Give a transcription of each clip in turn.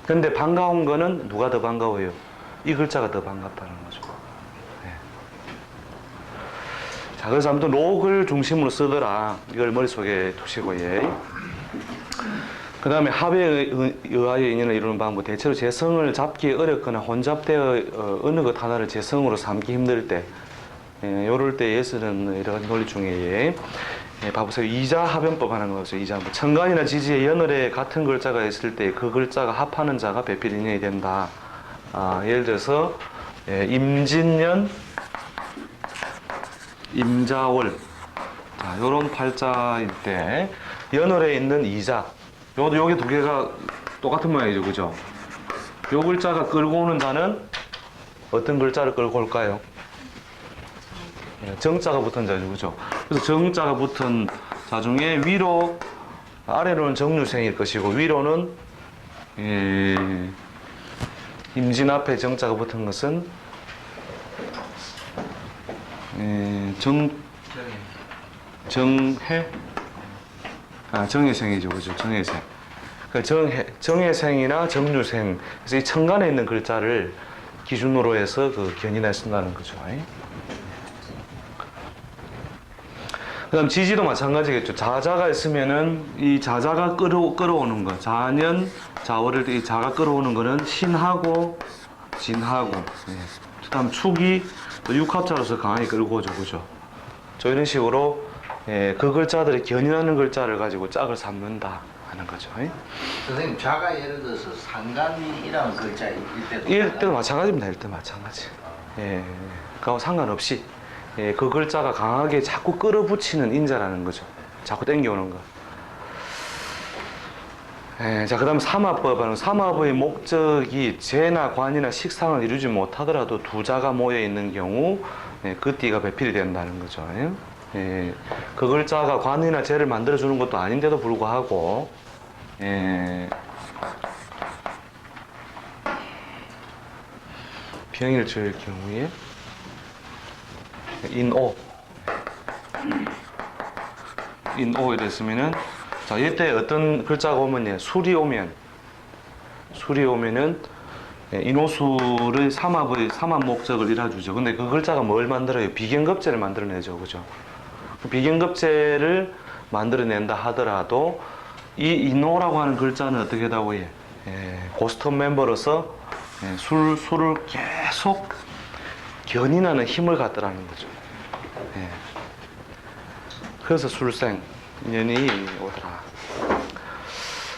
근데 반가운 거는 누가 더 반가워요? 이 글자가 더 반갑다는 거죠. 네. 자, 그래서 아무튼 록을 중심으로 쓰더라. 이걸 머릿속에 두시고, 예. 그 다음에 합에 의하여 인연을 이루는 방법. 대체로 재성을 잡기 어렵거나 혼잡되어 어느 것 하나를 재성으로 삼기 힘들 때, 예, 요럴 때에 쓰는 이런 논리 중에, 예, 봐보세요. 이자 합연법 하는 거죠. 이자. 뭐 천간이나 지지에 연월에 같은 글자가 있을 때 그 글자가 합하는 자가 배필 인연이 된다. 예를 들어서, 예, 임진년, 임자월. 자, 요런 팔자일 때, 연월에 있는 이자. 요게 두 개가 똑같은 모양이죠. 그죠? 요 글자가 끌고 오는 자는 어떤 글자를 끌고 올까요? 정자가 붙은 자죠. 그죠? 그래서 정자가 붙은 자 중에 위로, 아래로는 정류생일 것이고, 위로는, 예, 임진 앞에 정자가 붙은 것은, 예, 정해? 정해생이죠. 그죠? 정해생. 그러니까 정해생이나 정류생. 그래서 이 천간에 있는 글자를 기준으로 해서 그 견인해 쓴다는 거죠. 그 다음 지지도 마찬가지겠죠. 자자가 있으면은 이 자자가 끌어오는 거. 자년, 자월을 이 자가 끌어오는 거는 신하고 진하고. 예. 그 다음 축이 또 육합자로서 강하게 끌고 오죠. 그죠? 저 이런 식으로, 예, 그 글자들이 견인하는 글자를 가지고 짝을 삼는다 하는 거죠. 예? 선생님, 자가 예를 들어서 상간이라는 글자일 때도 일 때도 마찬가지입니다. 일 때 마찬가지. 예, 그하고 상관없이, 예, 그 글자가 강하게 자꾸 끌어붙이는 인자라는 거죠. 자꾸 땡겨오는 거. 예, 자, 그 다음 삼합법은 삼합의 목적이 재나 관이나 식상을 이루지 못하더라도 두 자가 모여 있는 경우, 예, 그 띠가 배필이 된다는 거죠. 예? 예, 그 글자가 관이나 재를 만들어주는 것도 아닌데도 불구하고, 예, 병일주일 경우에 인오 이랬으면은, 자, 이때 어떤 글자가 오면, 술이 오면은, 예, 인오술의 삼합 목적을 이뤄주죠. 근데 그 글자가 뭘 만들어요? 비견급제를 만들어내죠. 그죠? 비견급제를 만들어낸다 하더라도 이 인오라고 하는 글자는 어떻게 하다고 해? 예, 고스톱 멤버로서, 예, 술을 계속 견인하는 힘을 갖더라는 거죠. 예. 그래서 술생 인연이 오더라.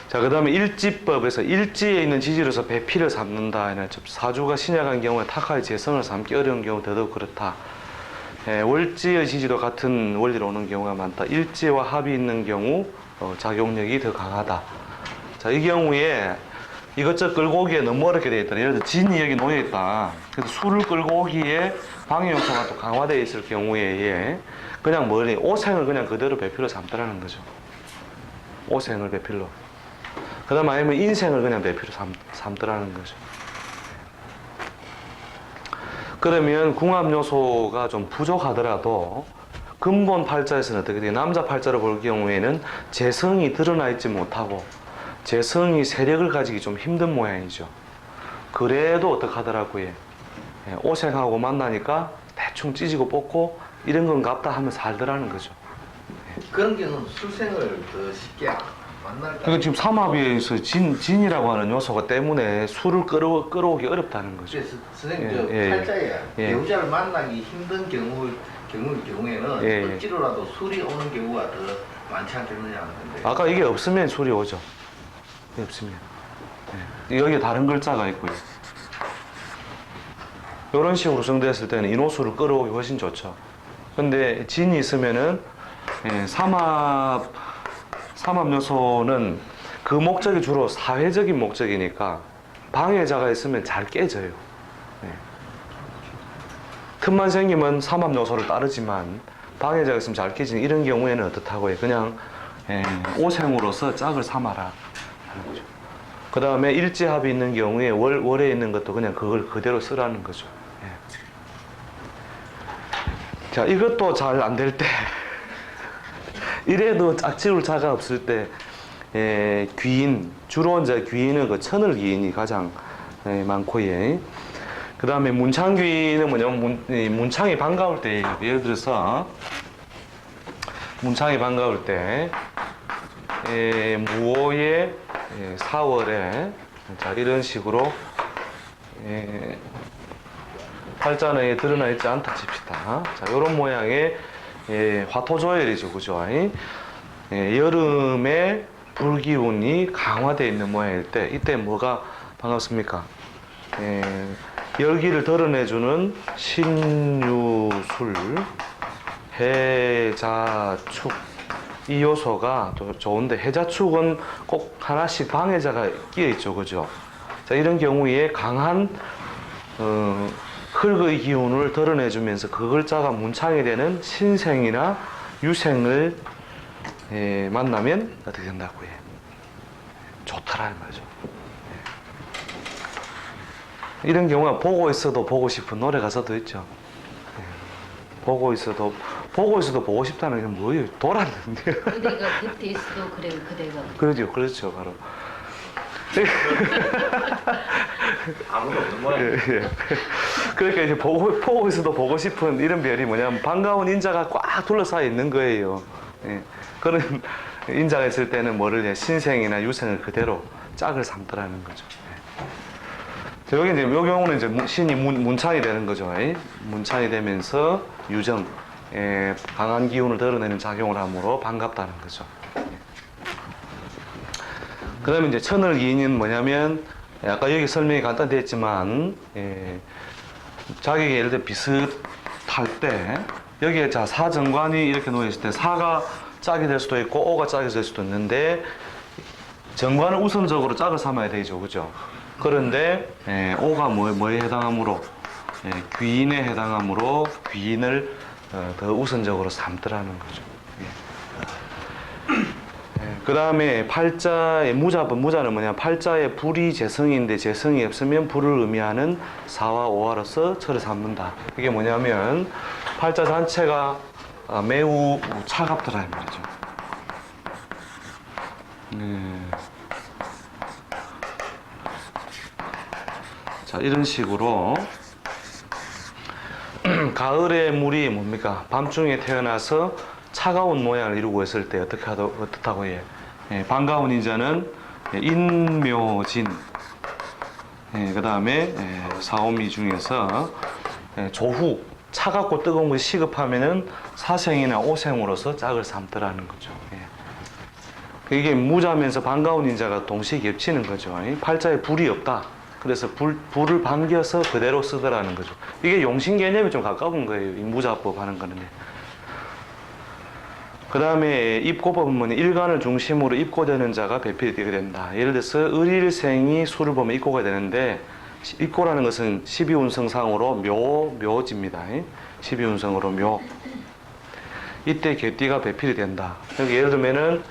자, 그 다음에 일지법에서 일지에 있는 지지로서 배필을 삼는다. 사주가 신약한 경우에 탁하의 재성을 삼기 어려운 경우 더더욱 그렇다. 예, 월지의 지지도 같은 원리로 오는 경우가 많다. 일지와 합이 있는 경우 작용력이 더 강하다. 자, 이 경우에 이것저것 끌고 오기에 너무 어렵게 되어 있다. 예를 들어 진이 여기 놓여 있다. 그래서 술을 끌고 오기에 방해 요소가 또 강화되어 있을 경우에 그냥 오생을 그냥 그대로 배필로 삼더라는 거죠. 오생을 배필로. 그 다음 아니면 인생을 그냥 배필로 삼더라는 거죠. 그러면 궁합 요소가 좀 부족하더라도 근본 팔자에서는 어떻게 돼요? 남자 팔자로 볼 경우에는 재성이 드러나 있지 못하고 재성이 세력을 가지기 좀 힘든 모양이죠. 그래도 어떡하더라고요. 오생하고 만나니까 대충 찢고 뽑고 이런 건 갑다 하면 살더라는 거죠. 그런 경우는 술생을 더 쉽게 만날까? 그러니까 지금 삼합에서 진이라고 하는 요소가 때문에 술을 끌어오기 어렵다는 거죠. 그래서 선생님, 팔자에 배우자를 만나기 힘든 경우에는 예. 억지로라도 술이 오는 경우가 더 많지 않겠느냐 하는데. 아까 이게 없으면 술이 오죠. 이게 없으면. 여기 다른 글자가 있고요. 이런 식으로 정되었을 때는 인호수를 끌어오기 훨씬 좋죠. 근데 진이 있으면은, 삼합 요소는 그 목적이 주로 사회적인 목적이니까 방해자가 있으면 잘 깨져요. 틈만 생기면 삼합 요소를 따르지만 방해자가 있으면 잘 깨지는 이런 경우에는 어떻다고 해요? 그냥 오생으로서 짝을 삼아라 하는 거죠. 그 다음에 일지합이 있는 경우에 월에 있는 것도 그냥 그걸 그대로 쓰라는 거죠. 자, 이것도 잘 안 될 때 이래도 짝지울 자가 없을 때 귀인, 주로 이제 귀인은 그 천을귀인이 가장 많고, 예. 그 다음에 문창귀는 뭐냐면 문창이 반가울 때, 예를 들어서 문창이 반가울 때 무오의 4월에 자 이런 식으로 팔자는 드러나 있지 않다 칩시다. 자 이런 모양의 화토조열이죠, 그죠? 여름에 불기운이 강화되어 있는 모양일 때 이때 뭐가 반갑습니까? 열기를 덜어내주는 신유술, 해자축 이 요소가 또 좋은데 해자축은 꼭 하나씩 방해자가 끼어 있죠, 그죠? 자 이런 경우에 강한 흙의 기운을 덜어내주면서 그 글자가 문창이 되는 신생이나 유생을 만나면 어떻게 된다고요? 좋더라는 거죠. 이런 경우가 보고 있어도 보고 싶은 노래 가사도 있죠. 보고 있어도 보고 싶다는 게 뭐예요? 돌았는데. 그대가 곁에 있어도 그래 그대가. 그렇죠, 그렇죠, 바로. 아무도 없는 모양. 그러니까 이제 보고 있어도 보고 싶은 이런 별이 뭐냐면 반가운 인자가 꽉 둘러싸여 있는 거예요. 그런 인자가 있을 때는 뭐를 신생이나 유생을 그대로 짝을 삼더라는 거죠. 자, 여기 이제 요 경우는 이제 신이 문창이 되는 거죠. 문창이 되면서 유정, 강한 기운을 덜어내는 작용을 하므로 반갑다는 거죠. 그 다음에 이제 천을기인은 뭐냐면, 아까 여기 설명이 간단히 됐지만, 자기가 예를 들어 비슷할 때, 여기에 자, 사정관이 이렇게 놓여있을 때, 사가 짝이 될 수도 있고, 오가 짝이 될 수도 있는데, 정관을 우선적으로 짝을 삼아야 되죠. 그죠? 그런데, 오가 뭐에 해당하므로, 귀인에 해당하므로, 귀인을 더 우선적으로 삼더라는 거죠. 그 다음에 팔자의 무자는 뭐냐, 팔자의 불이 재성인데 재성이 없으면 불을 의미하는 사와 오화로서 철을 삼는다. 이게 뭐냐면 팔자 자체가 매우 차갑더라는 거죠. 자 이런 식으로 가을의 물이 뭡니까? 밤중에 태어나서 차가운 모양을 이루고 있을 때 어떻다고 해요? 반가운 인자는 인묘진, 그 다음에 사오미 중에서 조후, 차갑고 뜨거운 것이 시급하면은 사생이나 오생으로서 짝을 삼더라는 거죠. 이게 무자면서 반가운 인자가 동시에 겹치는 거죠. 팔자에 불이 없다. 그래서 불을 반겨서 그대로 쓰더라는 거죠. 이게 용신 개념이 좀 가까운 거예요. 이 무자법 하는 거는. 그 다음에 입고법은 일간을 중심으로 입고되는 자가 배필이 되게 된다. 예를 들어서 을일생이 수를 보면 입고가 되는데, 입고라는 것은 12운성상으로 묘지입니다. 12운성으로 묘. 이때 개띠가 배필이 된다. 여기 예를 들면은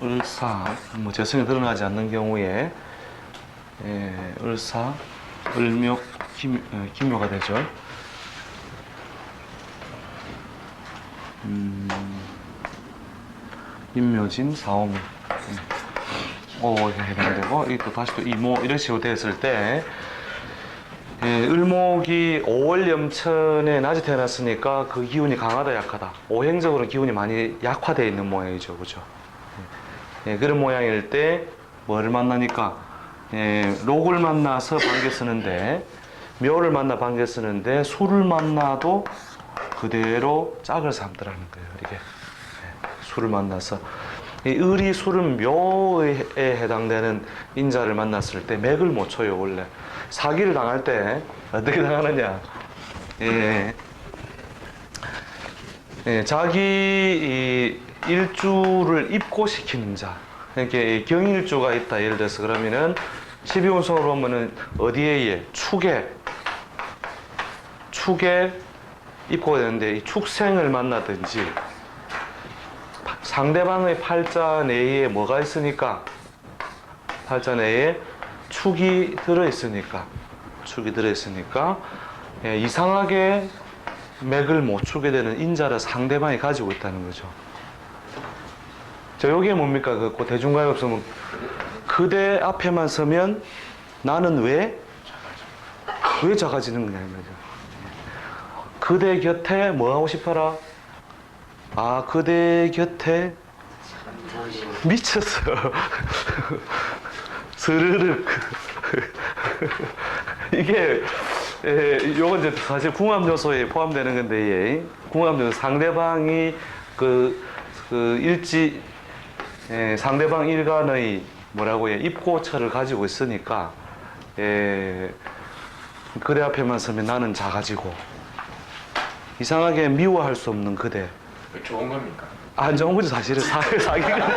을사, 재성이 드러나지 않는 경우에 을사, 을묘, 기묘가 되죠. 인묘진, 사오미. 이렇게 해당되고, 이게 또 다시 또 이모, 이런 식으로 됐을 때, 을목이 5월 염천에 낮에 태어났으니까 그 기운이 강하다, 약하다. 오행적으로 기운이 많이 약화되어 있는 모양이죠. 그죠? 그런 모양일 때, 뭐를 만나니까, 록을 만나서 반겨 쓰는데, 묘를 만나 반겨 쓰는데, 수를 만나도 그대로 짝을 삼더라는 거예요. 이게. 수를 만나서. 이 을이 술은 묘에 해당되는 인자를 만났을 때 맥을 못 쳐요, 원래. 사기를 당할 때 어떻게 당하느냐. 자기 일주를 입고시키는 자. 이렇게 경일주가 있다. 예를 들어서 그러면은 12운성으로 보면은 어디에 축에 입고가 되는데 이 축생을 만나든지 상대방의 팔자 내에 뭐가 있으니까 팔자 내에 축이 들어있으니까 이상하게 맥을 못 추게 되는 인자를 상대방이 가지고 있다는 거죠. 자, 요게 뭡니까? 그 대중가요법은 그대 앞에만 서면 나는 왜 작아지는 거냐 이거죠. 그대 곁에 뭐 하고 싶어라? 아, 그대 곁에 미쳤어. 스르륵. 이게 요건 이제 사실 궁합 요소에 포함되는 건데, 궁합 요소 상대방이 상대방 일간의 뭐라고 해 입고처를 가지고 있으니까 그대 앞에만 서면 나는 작아지고 이상하게 미워할 수 없는 그대. 좋은 겁니까? 안 좋은 거죠 사실은. 사기가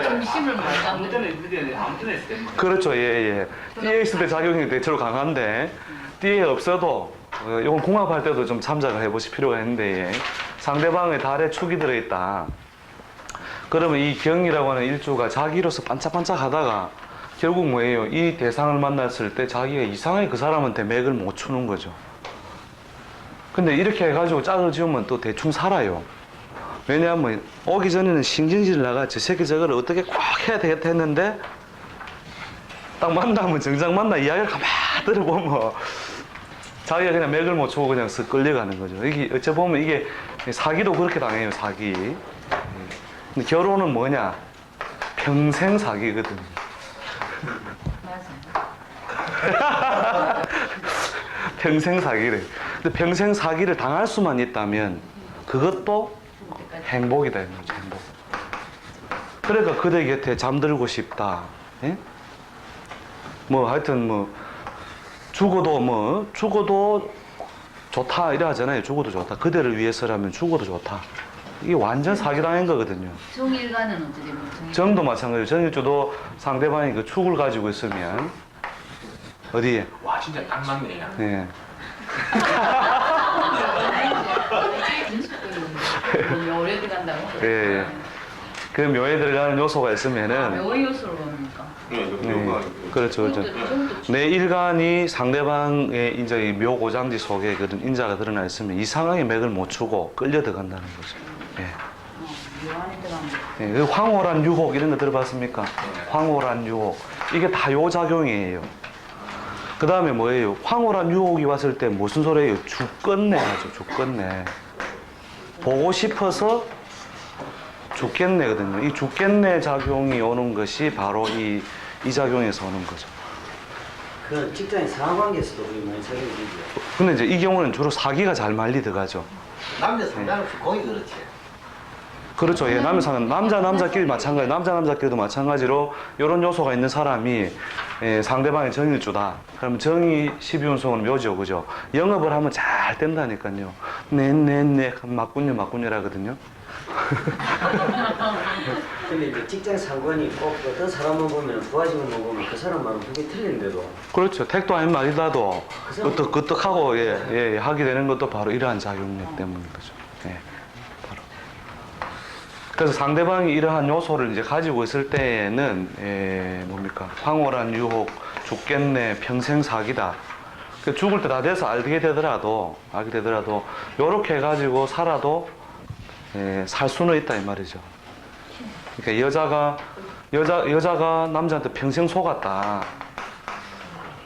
점심을 먹자. 아무 때나 있을 때. 그렇죠. 예. 띠에 있을 때 작용이 대체로 강한데 띠에 없어도 이건 궁합할 때도 좀 참작을 해보실 필요가 있는데 상대방의 달에 축이 들어있다. 그러면 이 경이라고 하는 일주가 자기로서 반짝반짝 하다가 결국 뭐예요? 이 대상을 만났을 때 자기가 이상하게 그 사람한테 맥을 못 추는 거죠. 근데 이렇게 해가지고 짝을 지으면 또 대충 살아요. 왜냐하면 오기 전에는 신경질 나가 저 새끼 저거를 어떻게 꼭 해야 되겠다 했는데 딱 만나면 정작 만나 이야기를 가만히 들어보면 자기가 그냥 맥을 못 추고 그냥 쓱 끌려가는 거죠. 이게 어찌 보면 이게 사기도 그렇게 당해요, 사기. 근데 결혼은 뭐냐? 평생 사기거든요. 맞아. 평생 사기래. 근데 평생 사기를 당할 수만 있다면 그것도 행복이다, 이 말이죠, 행복. 그러니까 그대 곁에 잠들고 싶다. 예? 뭐 하여튼 뭐 죽어도 좋다 이래 하잖아요. 죽어도 좋다. 그대를 위해서라면 죽어도 좋다. 이게 완전 사기당한 거거든요. 정일가는 어떻게 되면 정도 마찬가지예요. 정일주도 상대방이 그 축을 가지고 있으면 어디에? 와 진짜 딱 맞네요. 예. 묘에 들어간다고? 예. 그 묘에 들어가는 요소가 있으면은 묘의 요소로 봅니까? 그렇죠. 내 일간이 상대방의 이제 이 묘고장지 속에 그런 인자가 드러나 있으면 이상하게 맥을 못 추고 끌려 들어간다는 거죠. 예. 묘 안에 들어가면 예. 그 황홀한 유혹 이런 거 들어봤습니까? 황홀한 유혹 이게 다 요 작용이에요. 그 다음에 뭐예요? 황홀한 유혹이 왔을 때 무슨 소리예요? 죽겠네 하죠. 죽겠네. 보고 싶어서 죽겠네거든요. 이 죽겠네 작용이 오는 것이 바로 이 작용에서 오는 거죠. 그 직장인 상하관계에서도 우리 많이 작용이 되죠. 근데 이제 이 경우는 주로 사기가 잘 말리 들어가죠. 남녀 상관없이 거의 그렇지. 그렇죠. 예, 남자끼리 마찬가지, 남자끼리도 마찬가지로 이런 요소가 있는 사람이 상대방의 정일주다. 그러면 정이 12운성은 묘죠, 그죠? 영업을 하면 잘 된다니까요. 네, 맞군요라거든요. 근데 이제 직장 상관이 꼭 어떤 사람만 보면 부하직만 보면 그 사람 말은 그게 틀린데도 그렇죠. 택도 아닌 말이라도 끄떡끄떡하고 하게 되는 것도 바로 이러한 작용력 때문인 거죠. 예, 바로. 그래서 상대방이 이러한 요소를 이제 가지고 있을 때에는 뭡니까? 황홀한 유혹, 죽겠네, 평생 사기다. 죽을 때 다 돼서 알게 되더라도 요렇게 해가지고 살아도 살 수는 있다 이 말이죠. 그러니까 여자가 남자한테 평생 속았다.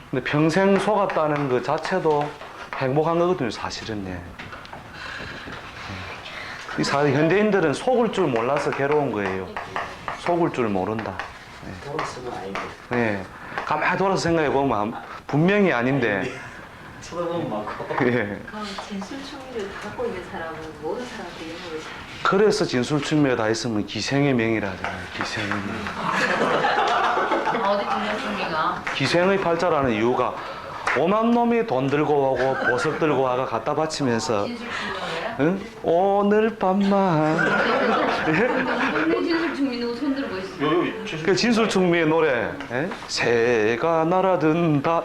근데 평생 속았다는 그 자체도 행복한 거거든요, 사실은. 예. 이 현대인들은 속을 줄 몰라서 괴로운 거예요. 속을 줄 모른다. 돌았으면 아닌데 예. 가만히 돌아서 생각해 보면 분명히 아닌데. 추가보면 많고 예. 그럼 진술충의를 갖고 있는 사람은 모든 사람들이 영어를 그래서 진술충매가 다 있으면 기생의 명이라 하잖아요. 기생의 명. 어디 진영순이가 기생의 팔자라는 이유가 오만 놈이 돈 들고 오고 보석 들고 와가 갖다 바치면서 진술충이야? 응? 오늘 밤만 근데 진술충이 누구 손 들고 있어? 그 진술충미의 노래 예? 새가 날아든다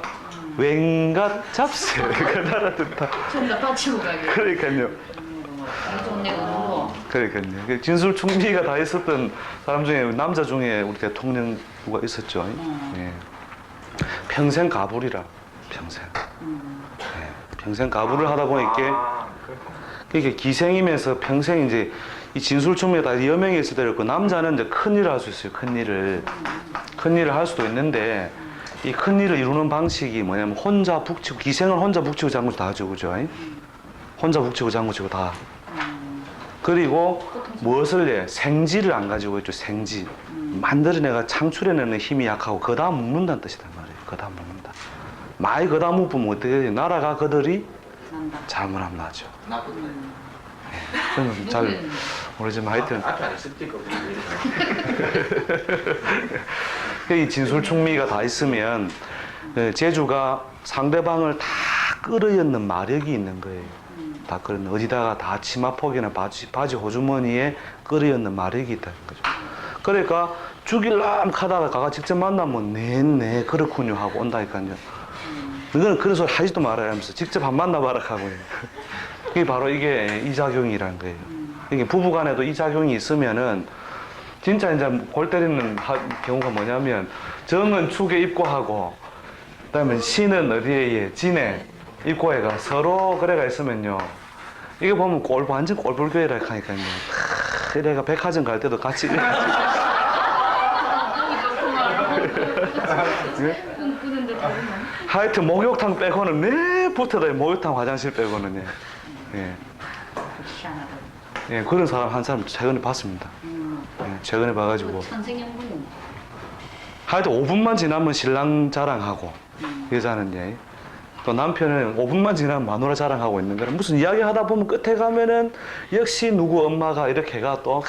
웬갓 잡새가 날아든다 손다 받치고 가게. 그러니까요. 좋네 그거. 그러니까요. 그 진술충미가 다 있었던 사람 중에 남자 중에 우리 대통령 누가 있었죠. 예. 평생 가불이라 평생. 평생 가부를 하다 보니까 아, 그렇구나. 이게 기생이면서 평생 이제 이 진술충에 다 여명이 있을 때였고 남자는 이제 큰 일을 할 수 있어요. 큰 일을 할 수도 있는데 이 큰 일을 이루는 방식이 뭐냐면 혼자 북치고 기생은 혼자 북치고 장구치고 다 하죠, 그죠? 혼자 북치고 장구치고 다. 그리고 무엇을 내? 생지를 안 가지고 있죠. 생지. 만들어내가 창출해내는 힘이 약하고 거다 묵는다는 뜻이란 말이에요. 거다 묵는다. 많이 거다 묵으면 어떻게 돼요? 나라가 그들이 난다. 잘못하면 나죠. 나쁜 거예요. 저는 잘 누구는 모르지만 하여튼 앞에 안에 스티커 이 진술충미가 다 있으면 제주가 상대방을 다 끌어였는 마력이 있는 거예요. 다 끌어는 어디다가 다 치마폭이나 바지 호주머니에 끌어였는 마력이 있다는 거죠. 그러니까 죽일람 하다가 가가 직접 만나면 네 그렇군요 하고 온다니까요. 이거는 그런 소리 하지도 말아야 하면서 직접 한 만나봐라 하고요. 이게 바로 이게 이 작용이라는 거예요. 이게 부부간에도 이 작용이 있으면은 진짜 이제 골 때리는 경우가 뭐냐면 정은 축에 입고하고 그다음에 신은 어디에 진에 입고해가 서로 그래가 있으면요. 이게 보면 완전 꼴불교회라 하니까요. 이래가 백화점 갈 때도 같이 꿈꾸는데 다르나? 하여튼 목욕탕 빼고는 네 붙어다요. 목욕탕 화장실 빼고는 예. 희한하다. 예, 그런 사람 한 사람 최근에 봤습니다. 예, 최근에 봐가지고 천생연분. 하여튼 5분만 지나면 신랑 자랑하고 여자는 예. 또 남편은 5분만 지나면 마누라 자랑하고 있는 거는 무슨 이야기 하다 보면 끝에 가면은 역시 누구 엄마가 이렇게가 또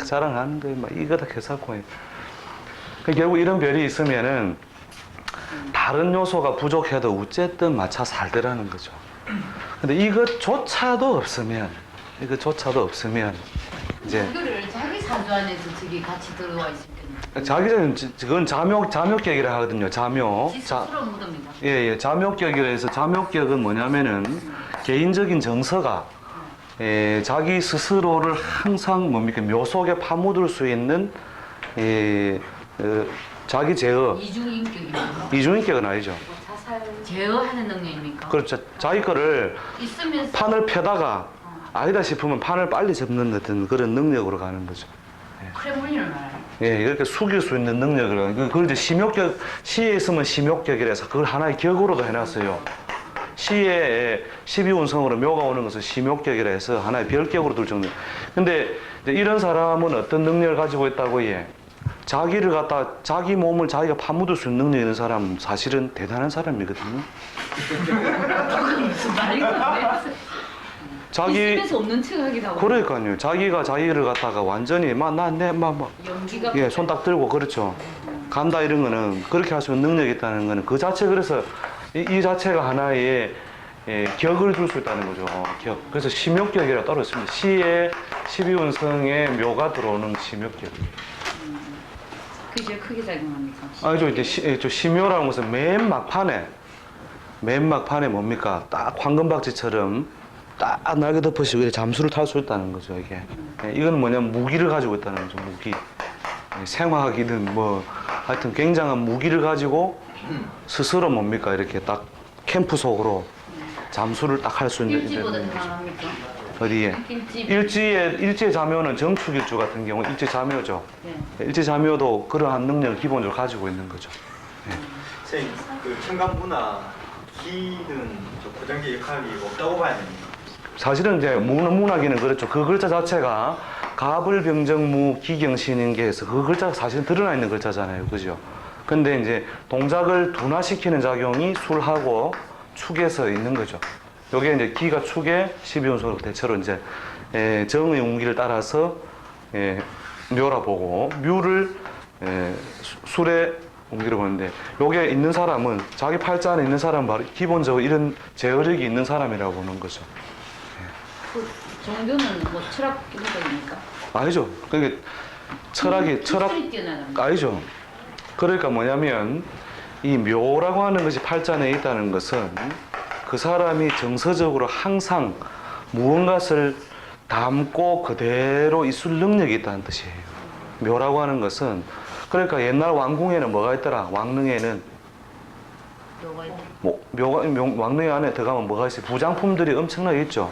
자랑하는 거예요. 막 이거다 개사코. 결국 이런 별이 있으면은 다른 요소가 부족해도 어쨌든 맞춰 살더라는 거죠. 근데 이것조차도 없으면 이제 이거를 자기 사주 안에서 저기 같이 들어와 있으면 자기는 그건 자묘격이라 하거든요. 자묘. 스스로 묻습니다. 예, 자묘격이라 해서 자묘격은 뭐냐면은 개인적인 정서가 자기 스스로를 항상 뭡니까 묘 속에 파묻을 수 있는 자기 제어 이중인격입니까? 이중인격은 아니죠. 자살 제어하는 능력입니까? 그렇죠. 자기 거를 있으면서 판을 펴다가 아니다 싶으면 판을 빨리 접는 어떤 그런 능력으로 가는 거죠. 크레물린을 말해요. 예, 이렇게 숙일 수 있는 능력을 그걸 이제 심욕격 시에 있으면 심욕격이라서 그걸 하나의 격으로도 해놨어요. 시에 12운성으로 묘가 오는 것을 심욕격이라 해서 하나의 별격으로 둘 정도. 근데 이제 이런 사람은 어떤 능력을 가지고 있다고 해? 자기를 갖다 자기 몸을 자기가 파묻을 수 있는 능력이 있는 사람은 사실은 대단한 사람이거든요. 무슨 말이건데? 자기 있으면서 없는 척 하기도 하고. 그러니까요. 자기가 자기를 갖다가 완전히 연기가 예, 손 딱 들고 그렇죠. 간다 이런 거는 그렇게 할 수 있는 능력이 있다는 거는 그 자체 그래서 이 자체가 하나의 격을 줄 수 있다는 거죠. 격. 그래서 심욕격이라고 따로 있습니다. 시에 12운성에 묘가 들어오는 심욕격. 그게 제일 크게 작용합니까? 아니죠. 이제 심묘라는 것은 맨 막판에 뭡니까? 딱 황금박쥐처럼 딱 날개 덮으시고 이렇게 잠수를 탈 수 있다는 거죠, 이게. 이건 뭐냐면 무기를 가지고 있다는 거죠, 무기. 생화학이든 뭐 하여튼 굉장한 무기를 가지고 스스로 뭡니까? 이렇게 딱 캠프 속으로 잠수를 딱 할 수 있는 일지보다 이런 거죠. 강합니까? 어디에? 일지의 자묘는 정축일주 같은 경우 일지 자묘죠. 네. 일지 자묘도 그러한 능력을 기본적으로 가지고 있는 거죠. 선생님, 그 청간문화 기는 고정계 역할이 없다고 봐야 됩니다. 사실은 이제 문학에는 그렇죠. 그 글자 자체가 가불병정무 기경신인 게 해서 그 글자가 사실은 드러나 있는 글자잖아요. 그죠? 근데 이제 동작을 둔화시키는 작용이 술하고 축에서 있는 거죠. 요게 이제 기가 축에 12운석으로 대체로 이제 정의 운기를 따라서 묘라 보고 묘를 술의 운기를 보는데 요게 있는 사람은 자기 팔자 안에 있는 사람은 바로 기본적으로 이런 제어력이 있는 사람이라고 보는 거죠. 그 종교는 뭐 철학 기독교입니까? 아니죠. 그게 철학이 기술이 뛰어나다. 아니죠. 그러니까 뭐냐면 이 묘라고 하는 것이 팔자내에 있다는 것은 그 사람이 정서적으로 항상 무언가를 담고 그대로 있을 능력이 있다는 뜻이에요. 묘라고 하는 것은 그러니까 옛날 왕궁에는 뭐가 있더라? 왕릉에는 묘가 있다. 왕릉 안에 들어가면 뭐가 있어요? 부장품들이 엄청나게 있죠.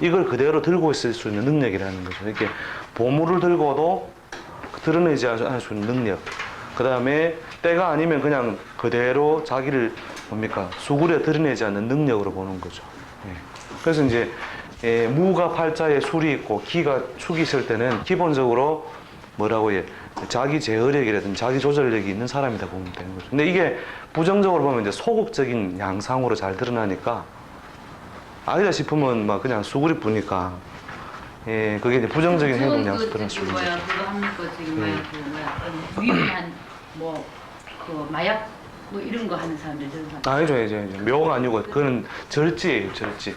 이걸 그대로 들고 있을 수 있는 능력이라는 거죠. 이렇게 보물을 들고도 드러내지 않을 수 있는 능력. 그 다음에 때가 아니면 그냥 그대로 자기를 수굴에 드러내지 않는 능력으로 보는 거죠. 예. 그래서 이제 무가 팔자에 술이 있고 기가 축이 있을 때는 기본적으로 뭐라고 해? 자기 제어력이라든지 자기 조절력이 있는 사람이다 보면 되는 거죠. 근데 이게 부정적으로 보면 이제 소극적인 양상으로 잘 드러나니까 아니다 싶으면 막 그냥 수구리 뿌니까 그게 이제 부정적인 행동 양상 드러날 수 있는 거죠. 그거 합니까? 저기 위험한 마약 뭐 이런 거 하는 사람들 저런 사람. 아니죠. 묘가 아니고 그거는 절지예요, 절지.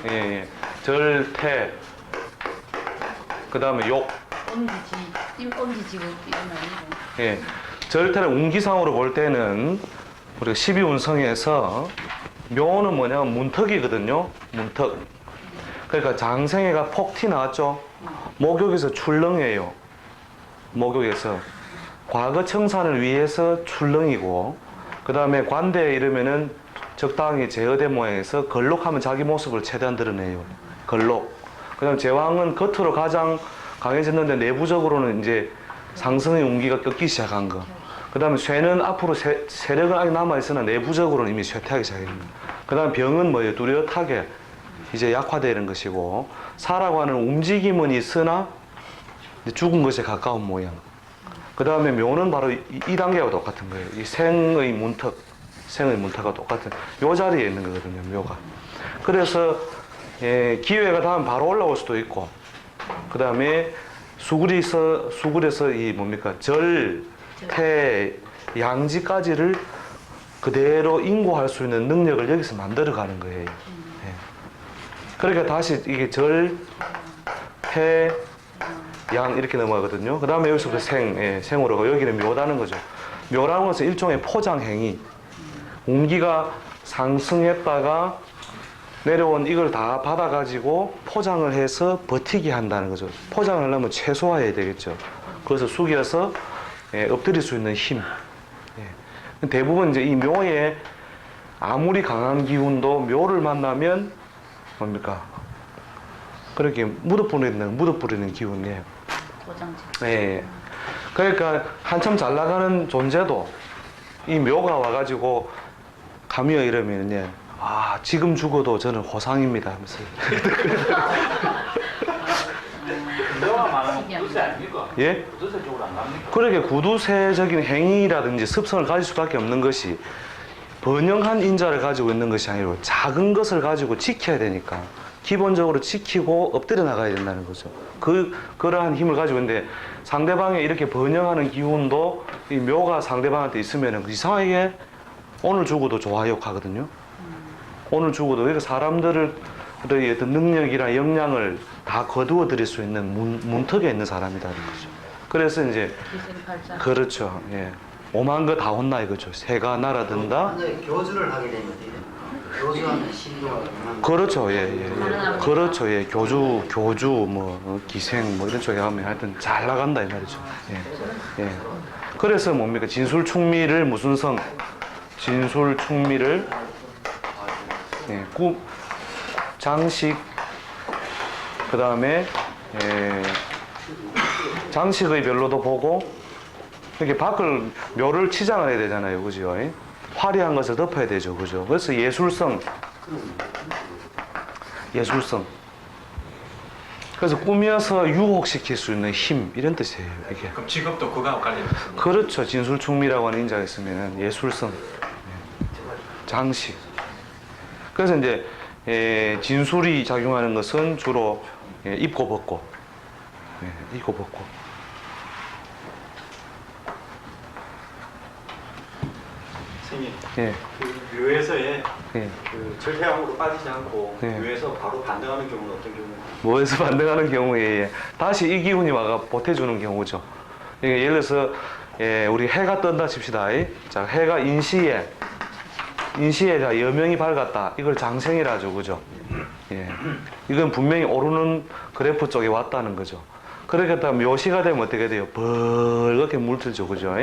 예. 절태. 그 다음에 욕. 옴지지고 이런 거 아니고. 예. 절태는 운기상으로 볼 때는 우리가 12운성에서 묘는 뭐냐면 문턱이거든요. 문턱. 그러니까 장생애가 폭티 나왔죠. 목욕에서 출렁이에요. 목욕에서. 과거 청산을 위해서 출렁이고, 그 다음에 관대에 이르면은 적당히 제어된 모양에서 걸록하면 자기 모습을 최대한 드러내요. 걸록. 그 다음 제왕은 겉으로 가장 강해졌는데 내부적으로는 이제 상승의 운기가 꺾기 시작한 거. 그 다음에 쇠는 앞으로 세력은 아직 남아있으나 내부적으로는 이미 쇠퇴하기 시작합니다. 그 다음 병은 뭐예요? 뚜렷하게 이제 약화되는 것이고, 사라고 하는 움직임은 있으나 죽은 것에 가까운 모양. 그 다음에 묘는 바로 이 단계와 똑같은 거예요. 이 생의 문턱과 똑같은 요 자리에 있는 거거든요, 묘가. 그래서 기회가 닿으면 바로 올라올 수도 있고, 그 다음에 수굴에서 이 절, 태, 양지까지를 그대로 인고할 수 있는 능력을 여기서 만들어가는 거예요. 예. 그러니까 다시 이게 절, 태, 양 이렇게 넘어가거든요. 그 다음에 여기서부터 생으로 가고 여기는 묘다는 거죠. 묘라는 것은 일종의 포장행위. 운기가 상승했다가 내려온 이걸 다 받아가지고 포장을 해서 버티게 한다는 거죠. 포장을 하려면 최소화해야 되겠죠. 그래서 숙여서 엎드릴 수 있는 힘. 대부분 이제 이 묘에 아무리 강한 기운도 묘를 만나면 그렇게 묻어버리는 기운이에요. 그러니까 한참 잘 나가는 존재도 이 묘가 와가지고 가미어 이러면은 지금 죽어도 저는 호상입니다 하면서. 묘가 말하면 구두쇠 아닙니까? 예? 구두쇠 쪽으로 안 갑니까? 그렇게 구두쇠적인 행위라든지 습성을 가질 수밖에 없는 것이 번영한 인자를 가지고 있는 것이 아니고 작은 것을 가지고 지켜야 되니까 기본적으로 지키고 엎드려 나가야 된다는 거죠. 그러한 힘을 가지고 있는데 상대방의 이렇게 번영하는 기운도 이 묘가 상대방한테 있으면 이상하게 오늘 죽어도 좋아요 하거든요. 오늘 죽어도 그러니까 사람들의 어떤 능력이나 역량을 다 거두어 드릴 수 있는 문턱에 있는 사람이라는 거죠. 그래서 이제 그렇죠. 예. 오만 거 다 혼나 이거죠. 새가 날아든다. 완전히 교주를 하게 되면 어떻게 됩니까? 교주하면 신도가 강한 그렇죠. 예. 그렇죠. 예. 교주 기생 이런 쪽에 하면 하여튼 잘 나간다 이 말이죠. 예. 그래서 뭡니까? 진술충미를 무슨 성? 진술충미를 장식 그 다음에 장식의 별로도 보고 이렇게 밖을 묘를 치장을 해야 되잖아요, 그죠? 화려한 것을 덮어야 되죠, 그죠? 그래서 예술성. 그래서 꾸며서 유혹시킬 수 있는 힘 이런 뜻이에요, 이게. 그럼 직업도 그거하고 관련이 있습니다. 그렇죠. 진술충미라고 하는 인자가 있으면 예술성, 장식. 그래서 이제 진술이 작용하는 것은 주로 입고 벗고, 선생님, 예. 그 묘에서의 예. 그 절대함으로 빠지지 않고 네. 묘에서 바로 반등하는 경우는 어떤 경우인가요? 뭐에서 반등하는 경우에 다시 이 기운이 와가 보태주는 경우죠. 예를 들어서 우리 해가 뜬다 칩시다. 자, 해가 인시에 자 여명이 밝았다. 이걸 장생이라 하죠, 그죠? 예. 이건 분명히 오르는 그래프 쪽에 왔다는 거죠. 그렇게 따면 묘시가 되면 어떻게 돼요? 벌겋게 물들죠, 그죠?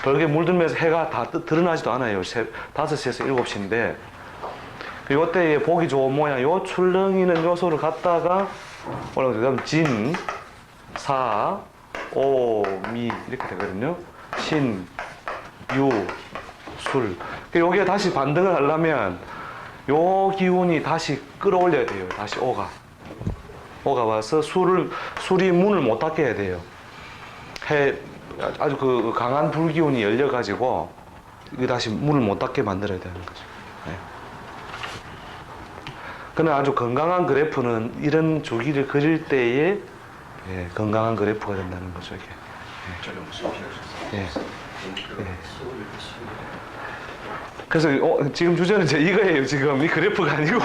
벌게 물들면서 해가 다 드러나지도 않아요. 5시에서 7시인데 이때에 보기 좋은 모양 요 출렁이는 요소를 갖다가 그다음 진, 사, 오, 미 이렇게 되거든요. 신, 유, 술. 여기에 다시 반등을 하려면 요 기운이 다시 끌어올려야 돼요. 다시 오가 와서 술이 문을 못 닫게 해야 돼요. 아주 그 강한 불기운이 열려가지고 이게 다시 문을 못 닫게 만들어야 되는 거죠. 네. 그러나 아주 건강한 그래프는 이런 주기를 그릴 때에 건강한 그래프가 된다는 거죠. 이게. 예. 예. 그래서 지금 주제는 이거예요. 지금 이 그래프가 아니고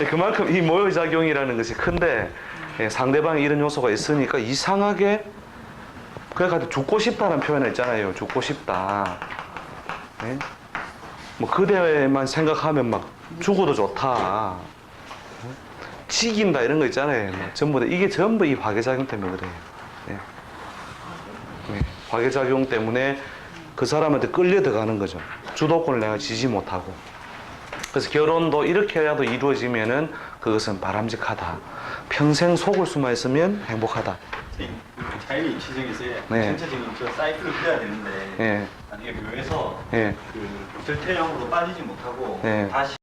그만큼 이 모여작용이라는 것이 큰데 상대방이 이런 요소가 있으니까 이상하게 그래가지고 죽고 싶다는 표현을 있잖아요. 죽고 싶다. 예? 뭐 그대만 생각하면 막 죽어도 좋다. 치긴다 이런 거 있잖아요. 전부 다 이게 전부 이 화계작용 때문에 그래요. 예. 화계작용 때문에 그 사람한테 끌려 들어가는 거죠. 주도권을 내가 지지 못하고. 그래서 결혼도 이렇게 해야도 이루어지면은 그것은 바람직하다. 평생 속을 수만 있으면 행복하다. 자연의 지정에서의 네. 전체적인 저 사이클을 그려야 되는데 예. 만약에 묘에서 예. 그 절태형으로 빠지지 못하고 네. 다시